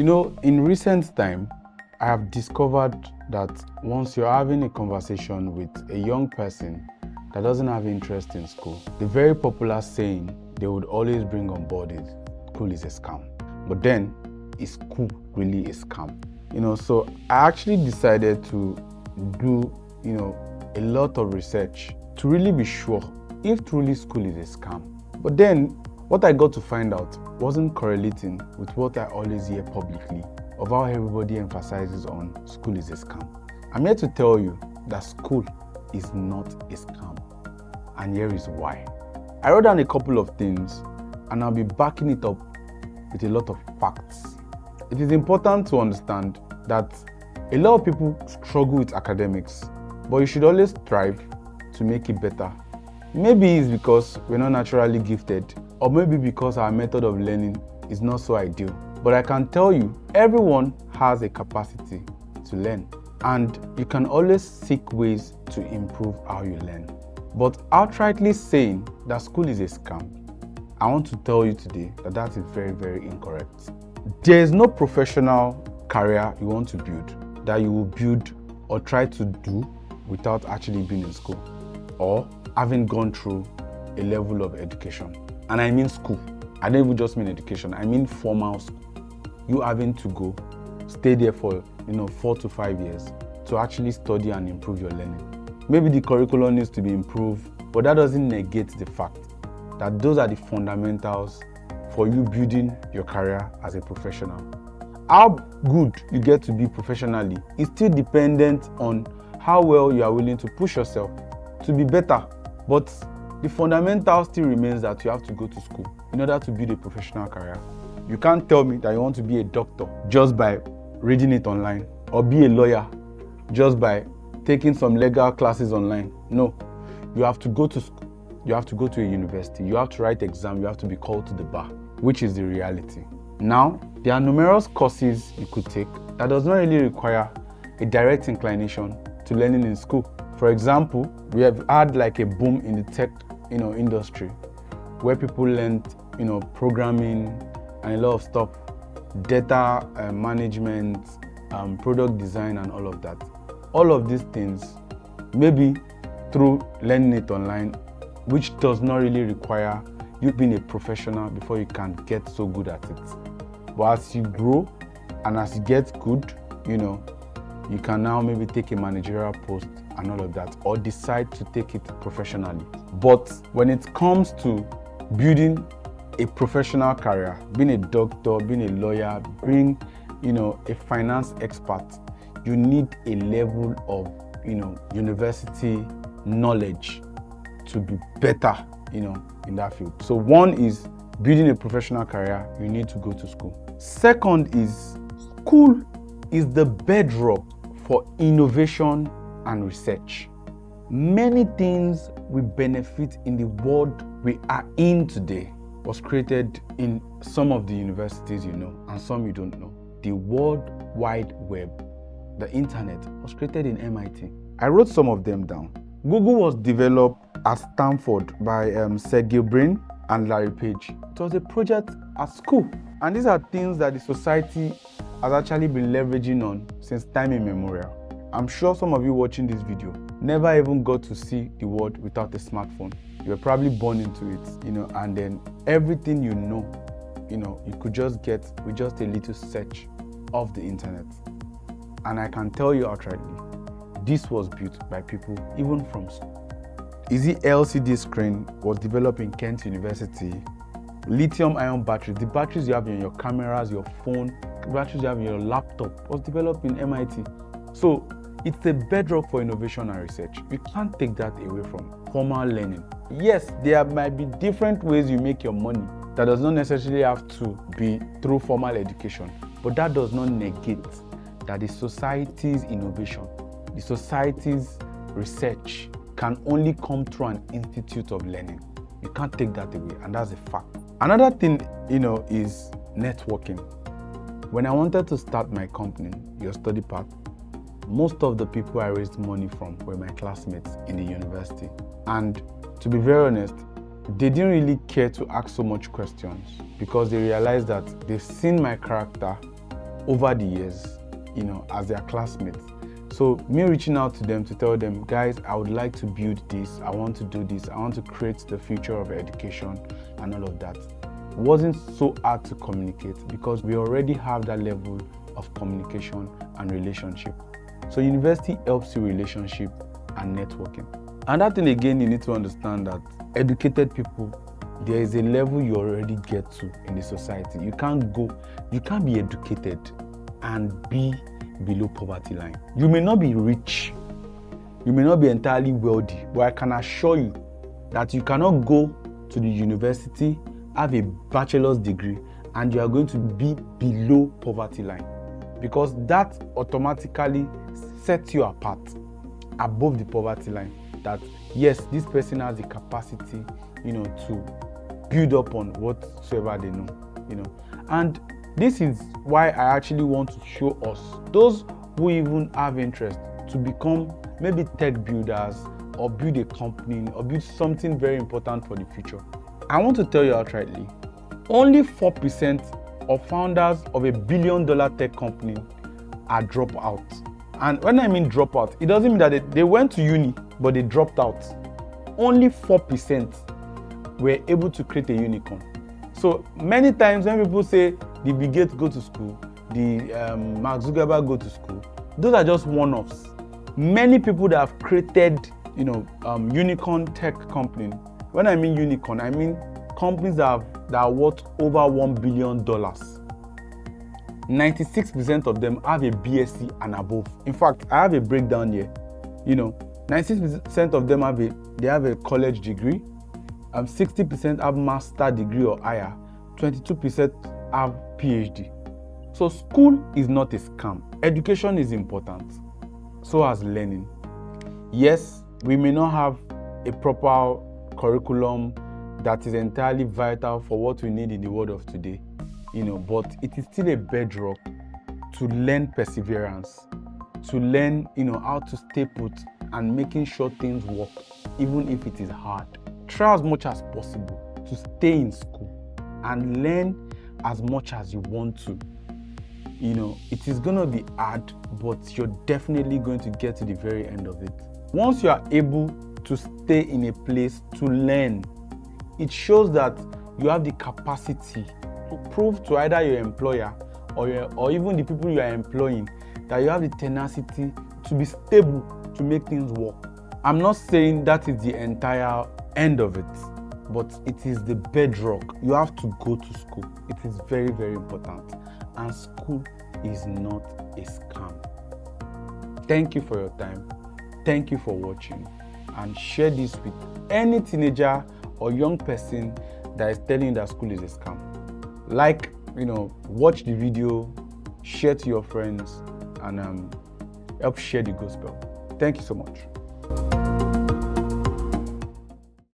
In recent time, I have discovered that once you're having a conversation with a young person that doesn't have interest in school, the very popular saying they would always bring on board is, school is a scam. But then, is school really a scam? So I actually decided to do, a lot of research to really be sure if truly school is a scam. But then, what I got to find out wasn't correlating with what I always hear publicly of how everybody emphasizes on school is a scam. I'm here to tell you that school is not a scam, and here is why. I wrote down a couple of things, and I'll be backing it up with a lot of facts. It is important to understand that a lot of people struggle with academics, but you should always strive to make it better. Maybe it's because we're not naturally gifted, or maybe because our method of learning is not so ideal. But I can tell you, everyone has a capacity to learn, and you can always seek ways to improve how you learn. But outrightly saying that school is a scam, I want to tell you today that that is very, very incorrect. There is no professional career you want to build that you will build or try to do without actually being in school or having gone through a level of education. And I mean school. I don't even just mean education. I mean formal school. You having to go, stay there for 4 to 5 years to actually study and improve your learning. Maybe the curriculum needs to be improved, but that doesn't negate the fact that those are the fundamentals for you building your career as a professional. How good you get to be professionally is still dependent on how well you are willing to push yourself to be better. But the fundamental still remains that you have to go to school in order to build a professional career. You can't tell me that you want to be a doctor just by reading it online, or be a lawyer just by taking some legal classes online. No, you have to go to school. You have to go to a university. You have to write exam. You have to be called to the bar, which is the reality. Now, there are numerous courses you could take that does not really require a direct inclination to learning in school. For example, we have had like a boom in the tech, industry, where people learned, programming and a lot of stuff, data management, product design, and all of that. All of these things, maybe through learning it online, which does not really require you being a professional before you can get so good at it. But as you grow and as you get good, you can now maybe take a managerial post and all of that, or decide to take it professionally. But when it comes to building a professional career, being a doctor, being a lawyer, being, a finance expert, you need a level of, university knowledge to be better, in that field. So one is building a professional career, you need to go to school. Second is school is the bedrock for innovation and research. Many things we benefit in the world we are in today was created in some of the universities and some you don't know. The World Wide Web, the internet, was created in MIT. I wrote some of them down. Google was developed at Stanford by Sergey Brin and Larry Page. It was a project at school. And these are things that the society has actually been leveraging on since time immemorial. I'm sure some of you watching this video never even got to see the world without a smartphone. You were probably born into it, and then everything you could just get with just a little search of the internet. And I can tell you outrightly, this was built by people even from school. Easy LCD screen was developed in Kent University. Lithium-ion batteries, the batteries you have in your cameras, your phone, the batteries you have in your laptop, was developed in MIT. So it's a bedrock for innovation and research. You can't take that away from formal learning. Yes, there might be different ways you make your money. That does not necessarily have to be through formal education, but that does not negate that the society's innovation, the society's research can only come through an institute of learning. You can't take that away, and that's a fact. Another thing, is networking. When I wanted to start my company, Your Study Path, most of the people I raised money from were my classmates in the university. And to be very honest, they didn't really care to ask so much questions because they realized that they've seen my character, over the years, as their classmates. So me reaching out to them to tell them, guys, I would like to build this, I want to do this, I want to create the future of education and all of that, wasn't so hard to communicate because we already have that level of communication and relationship. So university helps you relationship and networking. Another thing again, you need to understand that educated people, there is a level you already get to in the society. You can't be educated and be below poverty line. You may not be rich, you may not be entirely wealthy, but I can assure you that you cannot go to the university, have a bachelor's degree, and you are going to be below poverty line, because that automatically sets you apart above the poverty line. That yes, this person has the capacity, to build up on whatsoever they know, and this is why I actually want to show us, those who even have interest, to become maybe tech builders or build a company or build something very important for the future. I want to tell you outrightly, only 4% of founders of a billion-dollar tech company are dropouts. And when I mean dropout, it doesn't mean that they went to uni, but they dropped out. Only 4% were able to create a unicorn. So many times when people say the Bill Gates go to school, the Mark Zuckerberg go to school, those are just one-offs. Many people that have created, unicorn tech company. When I mean unicorn, I mean companies that are worth over $1 billion. 96% of them have a BSc and above. In fact, I have a breakdown here. 96% of them have a college degree. 60% have master degree or higher. 22% have PhD. So school is not a scam. Education is important. So as learning. Yes, we may not have a proper curriculum that is entirely vital for what we need in the world of today, but it is still a bedrock to learn perseverance, to learn, how to stay put and making sure things work, even if it is hard. Try as much as possible to stay in school and learn as much as you want to. It is going to be hard, but you're definitely going to get to the very end of it. Once you are able to stay in a place to learn, it shows that you have the capacity to prove to either your employer or even the people you are employing that you have the tenacity to be stable, to make things work. I'm not saying that is the entire end of it, but it is the bedrock. You have to go to school. It is very, very important. And school is not a scam. Thank you for your time. Thank you for watching. And share this with any teenager or young person that is telling you that school is a scam. Watch the video, share to your friends, and help share the gospel. Thank you so much.